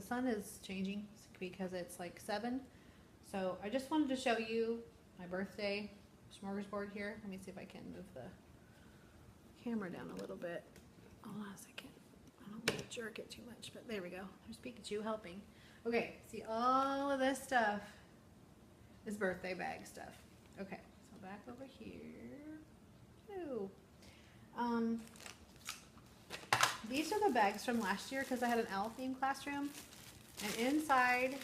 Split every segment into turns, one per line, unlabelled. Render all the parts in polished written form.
sun is changing because it's like 7. So I just wanted to show you my birthday smorgasbord here. Let me see if I can move the camera down a little bit. Hold on a second. I don't want to jerk it too much, but there we go. There's Pikachu helping. Okay, see, all of this stuff is birthday bag stuff. Okay, so back over here. Ooh. These are the bags from last year because I had an owl themed classroom, and inside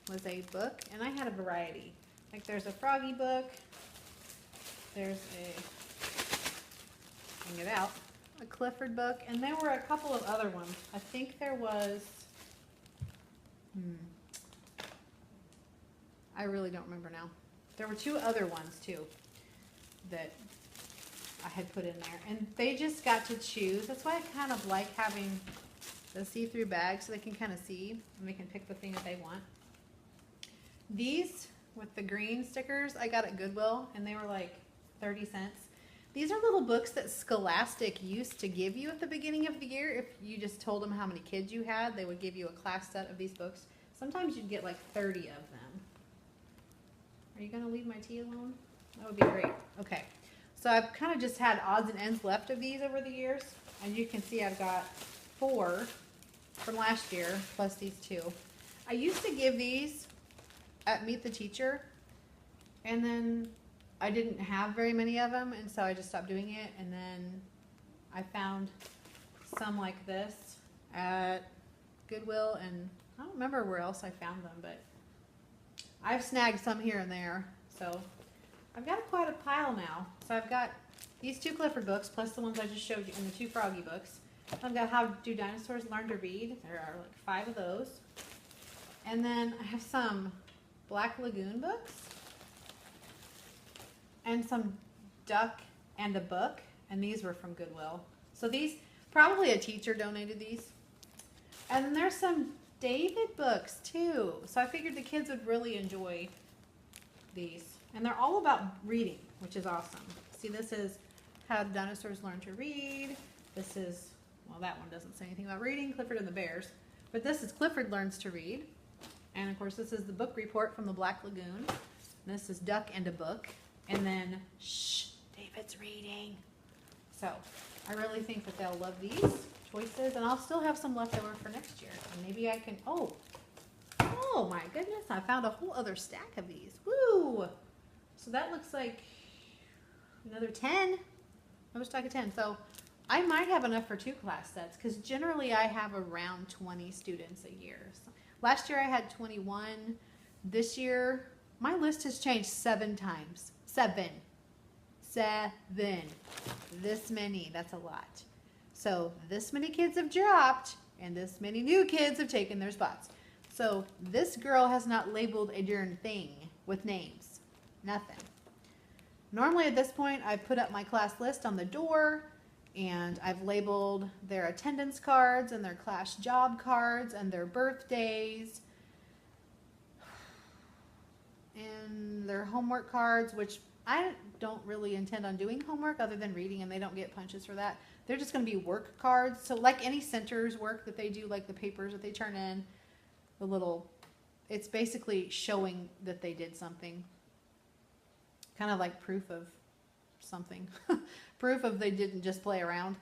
was a book, and I had a variety. Like there's a Froggy book, there's bring it out, a Clifford book, and there were a couple of other ones. I think there was, I really don't remember now. There were 2 other ones too that I had put in there, and they just got to choose. That's why I kind of like having the see-through bag so they can kind of see and they can pick the thing that they want. These with the green stickers I got at Goodwill, and they were like 30 cents. These are little books that Scholastic used to give you at the beginning of the year. If you just told them how many kids you had, they would give you a class set of these books. Sometimes you'd get like 30 of them. Are you going to leave my tea alone? That would be great. Okay. So I've kind of just had odds and ends left of these over the years. And you can see I've got 4 from last year, plus these 2. I used to give these at Meet the Teacher, and then I didn't have very many of them, and so I just stopped doing it. And then I found some like this at Goodwill, and I don't remember where else I found them, but I've snagged some here and there. So I've got quite a pile now. So I've got these 2 Clifford books, plus the ones I just showed you, and the 2 Froggy books. I've got How Do Dinosaurs Learn to Read. There are like 5 of those. And then I have some Black Lagoon books, and some Duck and a Book, and these were from Goodwill. So these, probably a teacher donated these. And then there's some David books too. So I figured the kids would really enjoy these. And they're all about reading, which is awesome. See, this is How Do Dinosaurs Learn to Read. This is, well, that one doesn't say anything about reading, Clifford and the Bears. But this is Clifford Learns to Read. And of course, this is the book report from the Black Lagoon. This is Duck and a Book. And then, shh, David's reading. So I really think that they'll love these choices. And I'll still have some left over for next year. And maybe I can, oh my goodness, I found a whole other stack of these. Woo! So that looks like another 10. Another stack of 10. So I might have enough for 2 class sets, because generally I have around 20 students a year. So last year I had 21. This year, my list has changed 7 times. 7. This many, that's a lot. So this many kids have dropped, and this many new kids have taken their spots. So this girl has not labeled a darn thing with names. Nothing. Normally at this point, I put up my class list on the door, and I've labeled their attendance cards and their class job cards and their birthdays and their homework cards, which I don't really intend on doing homework other than reading, and they don't get punches for that. They're just going to be work cards. So like any center's work that they do, like the papers that they turn in, the little, it's basically showing that they did something. Kind of like proof of something. Proof of they didn't just play around.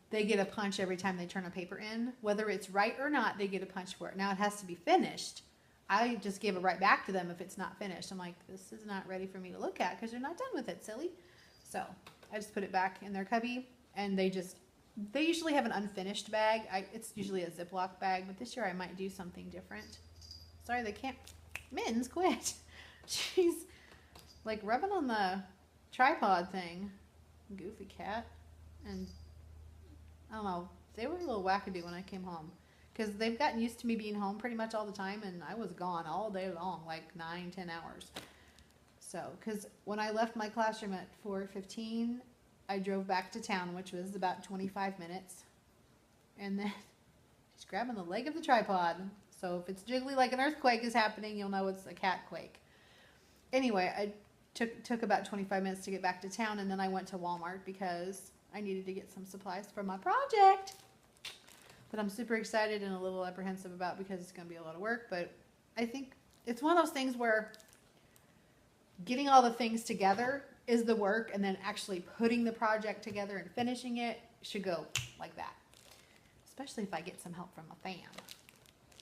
They get a punch every time they turn a paper in. Whether it's right or not, they get a punch for it. Now it has to be finished. I just give it right back to them if it's not finished. I'm like, this is not ready for me to look at because you're not done with it, silly. So I just put it back in their cubby, and they usually have an unfinished bag. It's usually a Ziploc bag, but this year I might do something different. Sorry, they can't. Mittens, quit. She's like rubbing on the tripod thing. Goofy cat. And I don't know, they were a little wackadoo when I came home, because they've gotten used to me being home pretty much all the time, and I was gone all day long, like 9-10 hours. So, because when I left my classroom at 4:15, I drove back to town, which was about 25 minutes, and then she's grabbing the leg of the tripod. So if it's jiggly like an earthquake is happening, you'll know it's a cat quake. Anyway, I took about 25 minutes to get back to town, and then I went to Walmart because I needed to get some supplies for my project. that I'm super excited and a little apprehensive about because it's going to be a lot of work. But I think it's one of those things where getting all the things together is the work, and then actually putting the project together and finishing it should go like that. Especially if I get some help from a fan.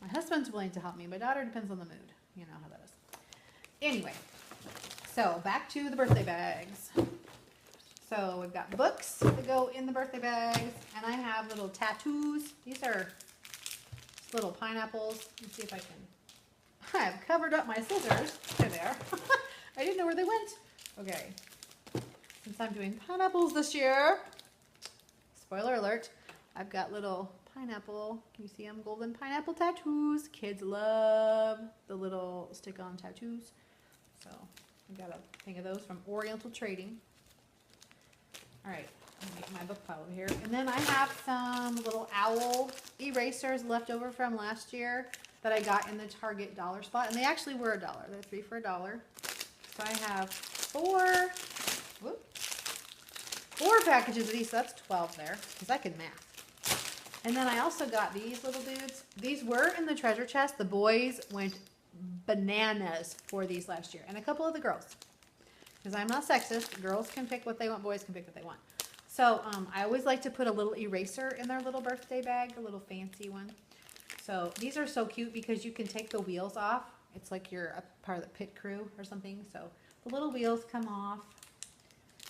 My husband's willing to help me. My daughter depends on the mood. You know how that is. Anyway, so back to the birthday bags. So we've got books that go in the birthday bags, and I have little tattoos. These are little pineapples. Let's see if I can. I have covered up my scissors. There they are. I didn't know where they went. Okay. Since I'm doing pineapples this year, spoiler alert, I've got little pineapple, can you see them? Golden pineapple tattoos. Kids love the little stick-on tattoos. So I got a thing of those from Oriental Trading. All right, I'm gonna get my book pile over here. And then I have some little owl erasers left over from last year that I got in the Target dollar spot. And they actually were $1. They're 3 for $1. So I have four packages of these. So that's 12 there, because I can math. And then I also got these little dudes. These were in the treasure chest. The boys went bananas for these last year. And a couple of the girls. Because I'm not sexist. Girls can pick what they want. Boys can pick what they want. So I always like to put a little eraser in their little birthday bag. A little fancy one. So these are so cute because you can take the wheels off. It's like you're a part of the pit crew or something. So the little wheels come off.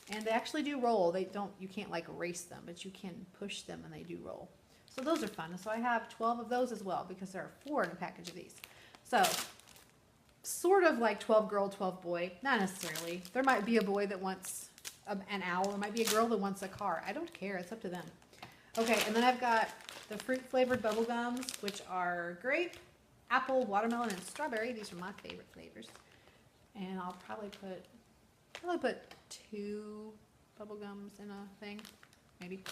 And they actually do roll. You can't like race them, but you can push them and they do roll. So those are fun. So I have 12 of those as well because there are 4 in a package of these. So sort of like 12 girl, 12 boy. Not necessarily. There might be a boy that wants an owl. There might be a girl that wants a car. I don't care. It's up to them. Okay, and then I've got the fruit flavored bubble gums, which are grape, apple, watermelon, and strawberry. These are my favorite flavors. And I'll probably put 2 bubble gums in a thing, maybe.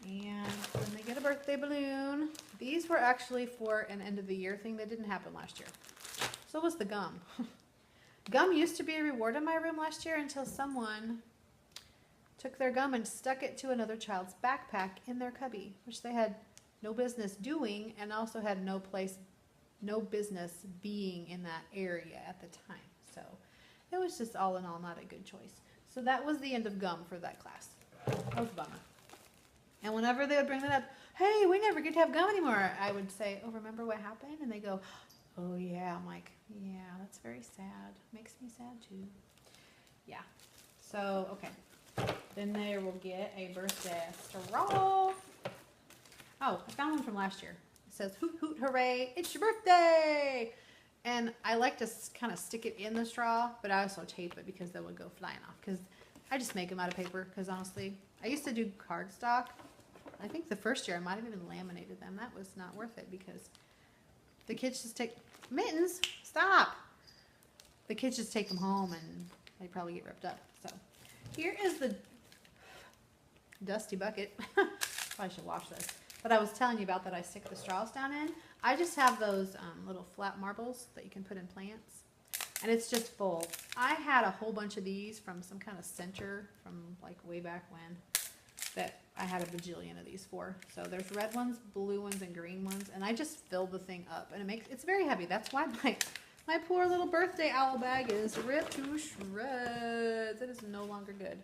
And then they get a birthday balloon. These were actually for an end of the year thing that didn't happen last year. So was the gum. Gum used to be a reward in my room last year until someone took their gum and stuck it to another child's backpack in their cubby, which they had no business doing and also had no business being in that area at the time. So it was just all in all not a good choice. So that was the end of gum for that class. That was a bummer. And whenever they would bring that up, hey, we never get to have gum anymore, I would say, oh, remember what happened? And they go, oh, yeah. I'm like, yeah, that's very sad. Makes me sad, too. Yeah. So, okay. Then they will get a birthday straw. Oh, I found one from last year. It says, hoot, hoot, hooray, it's your birthday. And I like to kind of stick it in the straw, but I also tape it because they would go flying off. Because I just make them out of paper. Because honestly, I used to do cardstock. I think the first year I might have even laminated them. That was not worth it because the kids just take mittens. Stop. The kids just take them home and they probably get ripped up. So here is the dusty bucket. Probably should wash this. But I was telling you about that I stick the straws down in. I just have those little flat marbles that you can put in plants. And it's just full. I had a whole bunch of these from some kind of center from like way back when that I had a bajillion of these for. So there's red ones, blue ones, and green ones. And I just filled the thing up. And it's very heavy. That's why my poor little birthday owl bag is ripped to shreds. It is no longer good.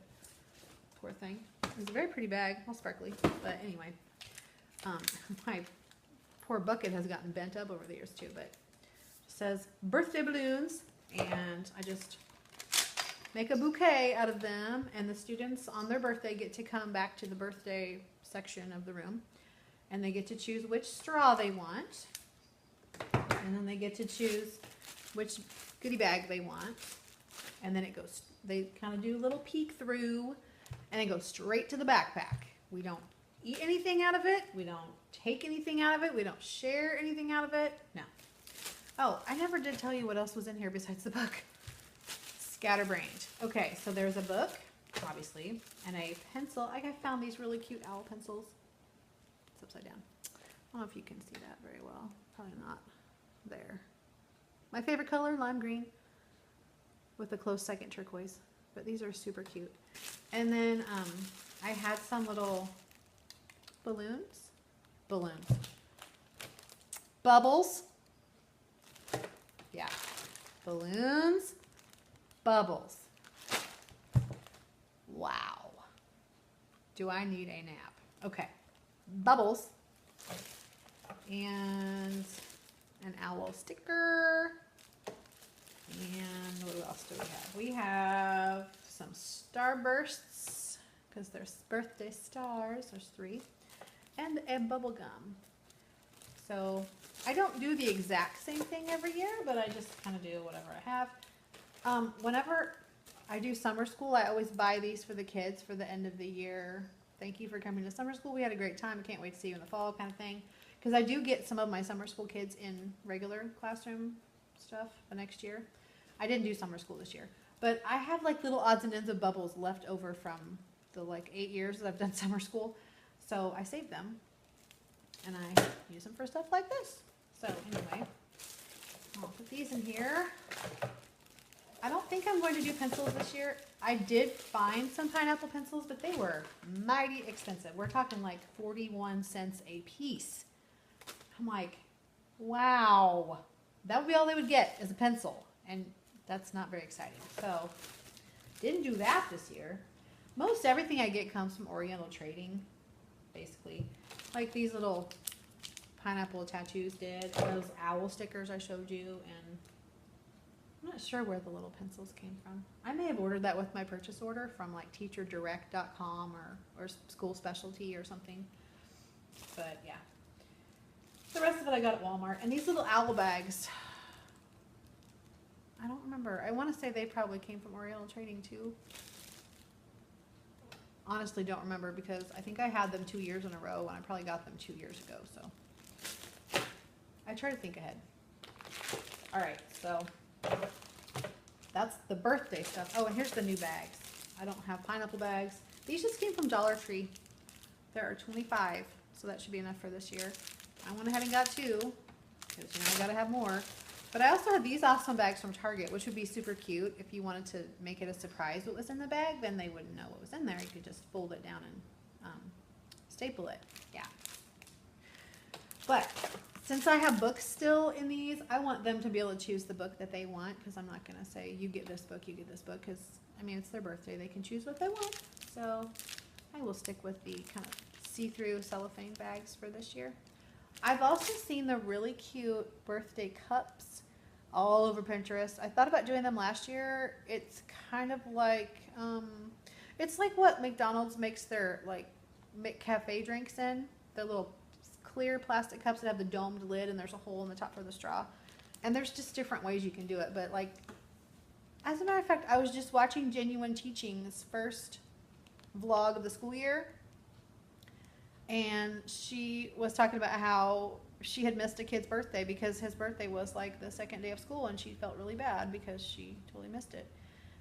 Poor thing. It's a very pretty bag. All sparkly. But anyway. My poor bucket has gotten bent up over the years too, but it says birthday balloons, and I just make a bouquet out of them, and the students on their birthday get to come back to the birthday section of the room, and they get to choose which straw they want, and then they get to choose which goodie bag they want, and then they kind of do a little peek through, and they go straight to the backpack. We don't eat anything out of it. We don't take anything out of it. We don't share anything out of it. No. Oh, I never did tell you what else was in here besides the book. Scatterbrained. Okay, so there's a book, obviously, and a pencil. I found these really cute owl pencils. It's upside down. I don't know if you can see that very well. Probably not. There. My favorite color, lime green, with a close second turquoise. But these are super cute. And then I had some little balloons balloons. Bubbles. Yeah. Balloons. Bubbles. Wow. Do I need a nap? Okay. Bubbles. And an owl sticker. And what else do we have? We have some starbursts, because there's birthday stars. There's 3. And a bubble gum. So I don't do the exact same thing every year, but I just kind of do whatever I have. Whenever I do summer school, I always buy these for the kids for the end of the year. Thank you for coming to summer school. We had a great time. I can't wait to see you in the fall kind of thing. Because I do get some of my summer school kids in regular classroom stuff the next year. I didn't do summer school this year. But I have like little odds and ends of bubbles left over from the like 8 years that I've done summer school. So I saved them. And I use them for stuff like this. So anyway, I'll put these in here. I don't think I'm going to do pencils this year. I did find some pineapple pencils, but they were mighty expensive. We're talking like 41 cents a piece. I'm like, wow. That would be all they would get is a pencil. And that's not very exciting. So didn't do that this year. Most everything I get comes from Oriental Trading, basically. Like these little pineapple tattoos did, those owl stickers I showed you, and I'm not sure where the little pencils came from. I may have ordered that with my purchase order from like teacherdirect.com or school specialty or something. But yeah. The rest of it I got at Walmart. And these little owl bags, I don't remember. I want to say they probably came from Oriental Trading too. Honestly don't remember because I think I had them 2 years in a row and I probably got them 2 years ago. So I try to think ahead. All right, so that's the birthday stuff. Oh, and here's the new bags. I don't have pineapple bags. These just came from Dollar Tree. There are 25, so that should be enough for this year. I went ahead and got 2 because you know I gotta have more. But I also have these awesome bags from Target, which would be super cute if you wanted to make it a surprise what was in the bag. Then they wouldn't know what was in there. You could just fold it down and staple it. Yeah. But since I have books still in these, I want them to be able to choose the book that they want, because I'm not going to say you get this book, you get this book, because I mean it's their birthday. They can choose what they want. So I will stick with the kind of see-through cellophane bags for this year. I've also seen the really cute birthday cups all over Pinterest. I thought about doing them last year. It's kind of like, it's like what McDonald's makes their like McCafe drinks in. They're little clear plastic cups that have the domed lid and there's a hole in the top for the straw. And there's just different ways you can do it. But like, as a matter of fact, I was just watching Genuine Teaching's first vlog of the school year. And she was talking about how she had missed a kid's birthday because his birthday was like the second day of school and she felt really bad because she totally missed it.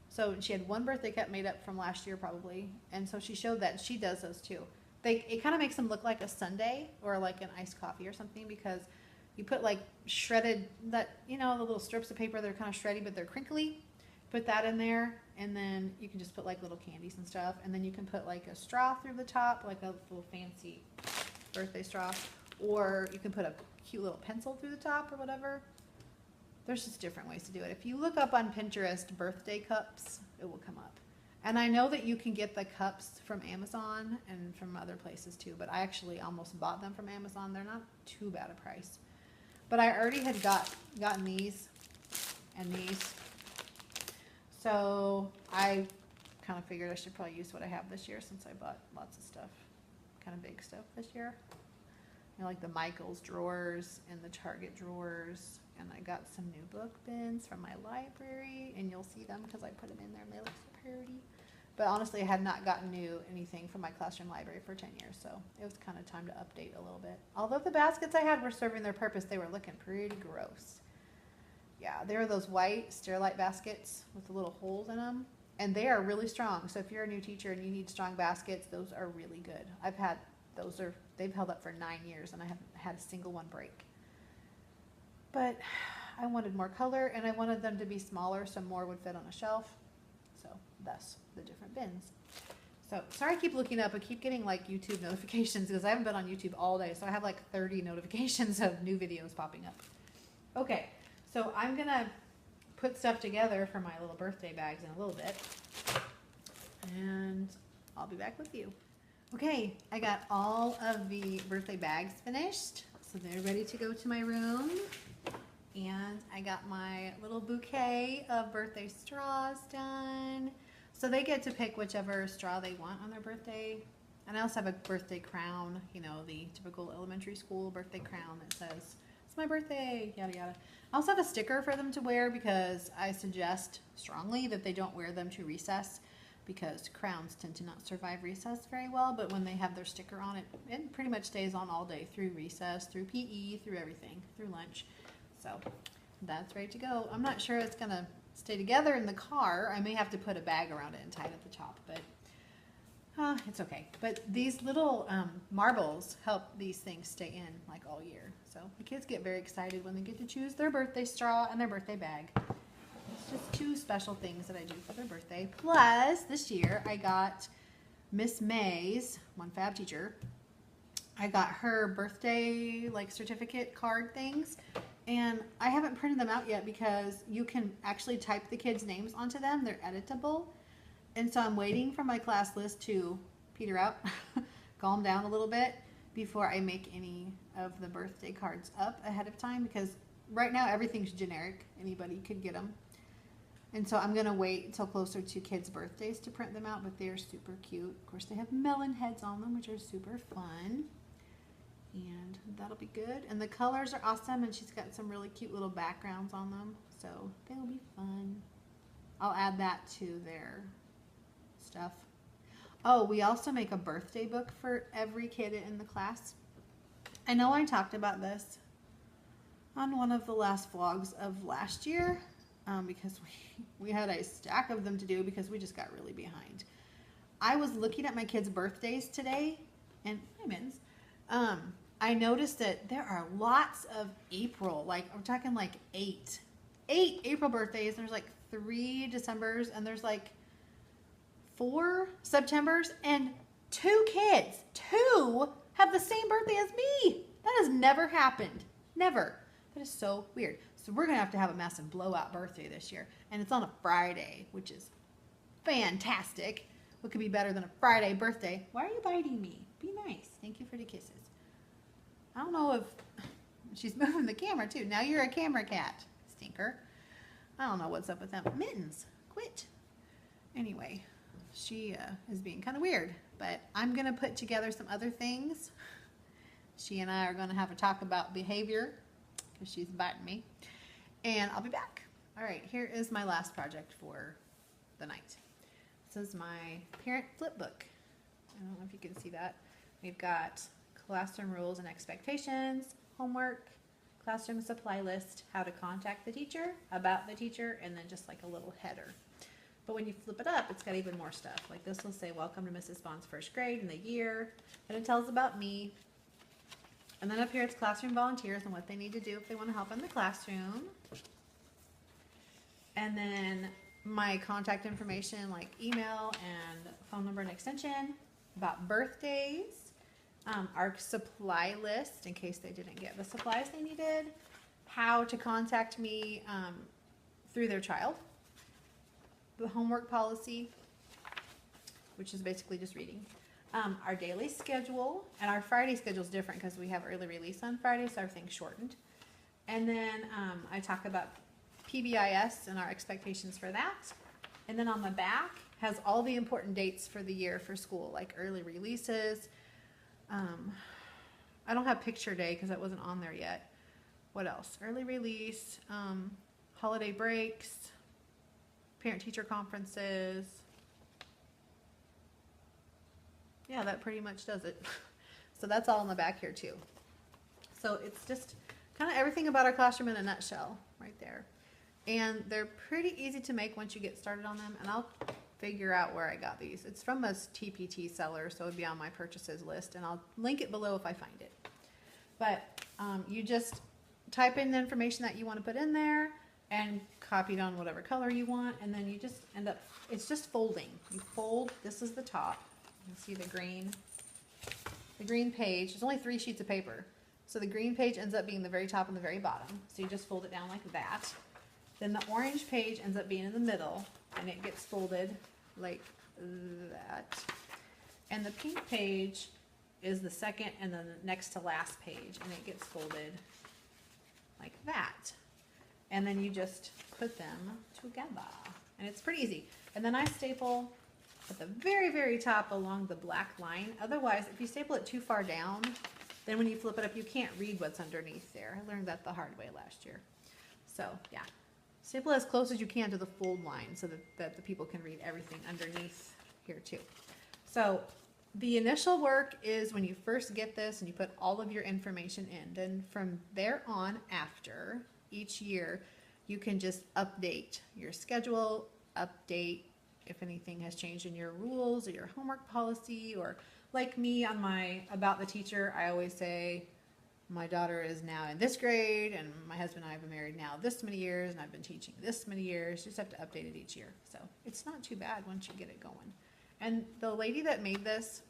So she had one birthday cup made up from last year probably. And so she showed that and she does those too. It kind of makes them look like a sundae or like an iced coffee or something because you put like shredded, that, you know, the little strips of paper, they're kind of shreddy but they're crinkly. Put that in there and then you can just put like little candies and stuff, and then you can put like a straw through the top, like a little fancy birthday straw, or you can put a cute little pencil through the top or whatever. There's just different ways to do it. If you look up on Pinterest birthday cups, it will come up. And I know that you can get the cups from Amazon and from other places too, but I actually almost bought them from Amazon. They're not too bad a price. But I already had gotten these and these. So I kind of figured I should probably use what I have this year since I bought lots of stuff, kind of big stuff this year. You know, like the Michaels drawers and the Target drawers. And I got some new book bins from my library, and you'll see them because I put them in there and they look so pretty. But honestly, I had not gotten anything from my classroom library for 10 years, so it was kind of time to update a little bit. Although the baskets I had were serving their purpose, they were looking pretty gross. Yeah, they were those white Sterilite baskets with the little holes in them, and they are really strong. So if you're a new teacher and you need strong baskets, those are really good. I've had those, they've held up for 9 years, and I haven't had a single one break. But I wanted more color, and I wanted them to be smaller so more would fit on a shelf. So thus the different bins. So sorry I keep looking up. I keep getting like YouTube notifications because I haven't been on YouTube all day. So I have like 30 notifications of new videos popping up. Okay, so I'm going to put stuff together for my little birthday bags in a little bit. And I'll be back with you. Okay, I got all of the birthday bags finished. So they're ready to go to my room. And I got my little bouquet of birthday straws done. So they get to pick whichever straw they want on their birthday. And I also have a birthday crown, you know, the typical elementary school birthday crown that says, it's my birthday, yada yada. I also have a sticker for them to wear because I suggest strongly that they don't wear them to recess because crowns tend to not survive recess very well, but when they have their sticker on it, it pretty much stays on all day through recess, through PE, through everything, through lunch. So that's ready to go. I'm not sure it's gonna stay together in the car. I may have to put a bag around it and tie it at the top, but it's okay. But these little marbles help these things stay in like all year. So the kids get very excited when they get to choose their birthday straw and their birthday bag. It's just two special things that I do for their birthday. Plus, this year I got Miss May's, one fab teacher, I got her birthday like certificate card things. And I haven't printed them out yet because you can actually type the kids' names onto them. They're editable. And so I'm waiting for my class list to peter out, calm down a little bit before I make any of the birthday cards up ahead of time because right now everything's generic. Anybody could get them. And so I'm going to wait until closer to kids' birthdays to print them out, but they're super cute. Of course, they have melon heads on them, which are super fun. And that'll be good. And the colors are awesome, and she's got some really cute little backgrounds on them, so they'll be fun. I'll add that to their stuff. Oh, we also make a birthday book for every kid in the class. I know I talked about this on one of the last vlogs of last year because we had a stack of them to do because we just got really behind. I was looking at my kids' birthdays today, and hi, Mittens. I noticed that there are lots of April, like I'm talking like eight April birthdays, and there's like 3 Decembers, and there's like 4 Septembers, and 2 kids, 2 have the same birthday as me. That has never happened. Never. That is so weird. So we're going to have a massive blowout birthday this year, and it's on a Friday, which is fantastic. What could be better than a Friday birthday? Why are you biting me? Be nice. Thank you for the kisses. I don't know if she's moving the camera too. Now you're a camera cat, stinker. I don't know what's up with them. Mittens, quit. Anyway, she is being kind of weird, but I'm going to put together some other things. She and I are going to have a talk about behavior because she's biting me, and I'll be back. All right, here is my last project for the night. This is my parent flip book. I don't know if you can see that. We've got classroom rules and expectations, homework, classroom supply list, how to contact the teacher, about the teacher, and then just like a little header. But when you flip it up, it's got even more stuff. Like this will say, welcome to Mrs. Bond's first grade and the year. And it tells about me. And then up here it's classroom volunteers and what they need to do if they want to help in the classroom. And then my contact information like email and phone number and extension, about birthdays, our supply list in case they didn't get the supplies they needed, how to contact me through their child, the homework policy, which is basically just reading, our daily schedule, and our Friday schedule is different because we have early release on Friday, so everything's shortened. And then I talk about PBIS and our expectations for that. And then on the back has all the important dates for the year for school, like early releases. I don't have picture day because that wasn't on there yet. What else? Early release, holiday breaks, parent-teacher conferences. Yeah, that pretty much does it. So that's all in the back here too. So it's just kind of everything about our classroom in a nutshell right there. And they're pretty easy to make once you get started on them. And I'll figure out where I got these. It's from a TpT seller, so it would be on my purchases list, and I'll link it below if I find it. But you just type in the information that you want to put in there and copy it on whatever color you want, and then you just end up, it's just folding. You fold, this is the top, You'll see the green page. There's only 3 sheets of paper. So the green page ends up being the very top and the very bottom. So you just fold it down like that. Then the orange page ends up being in the middle, and it gets folded like that. And the pink page is the second and then the next to last page, and it gets folded like that. And then you just put them together, and it's pretty easy. And then I staple at the very, very top along the black line. Otherwise, if you staple it too far down, then when you flip it up, you can't read what's underneath there. I learned that the hard way last year. So yeah, staple as close as you can to the fold line so that the people can read everything underneath here too. So the initial work is when you first get this and you put all of your information in. Then from there on, after each year, you can just update your schedule, update if anything has changed in your rules or your homework policy, or like me on my About the Teacher, I always say my daughter is now in this grade and my husband and I have been married now this many years and I've been teaching this many years. You just have to update it each year. So it's not too bad once you get it going. And the lady that made this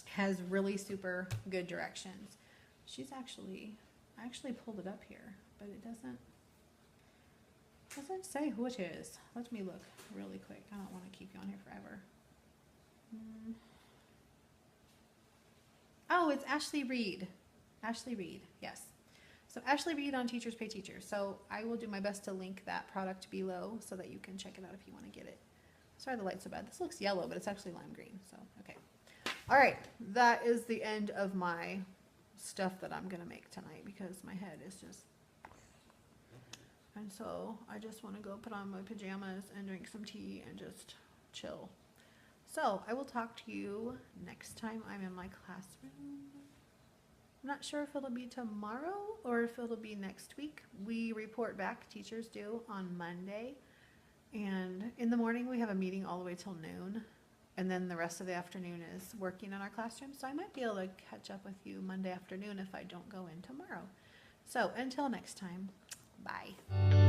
has really super good directions. She's I actually pulled it up here, but it doesn't say who it is. Let me look really quick. I don't want to keep you on here forever. Oh, it's Ashley Reed. Ashley Reed, yes. So Ashley Reed on Teachers Pay Teachers. So I will do my best to link that product below so that you can check it out if you want to get it. Sorry the light's so bad. This looks yellow, but it's actually lime green. So, okay. All right, that is the end of my stuff that I'm going to make tonight because my head is just... And so I just want to go put on my pajamas and drink some tea and just chill. So I will talk to you next time I'm in my classroom. I'm not sure if it'll be tomorrow or if it'll be next week. We report back, teachers do, on Monday. And in the morning we have a meeting all the way till noon. And then the rest of the afternoon is working in our classroom. So I might be able to catch up with you Monday afternoon if I don't go in tomorrow. So until next time, bye.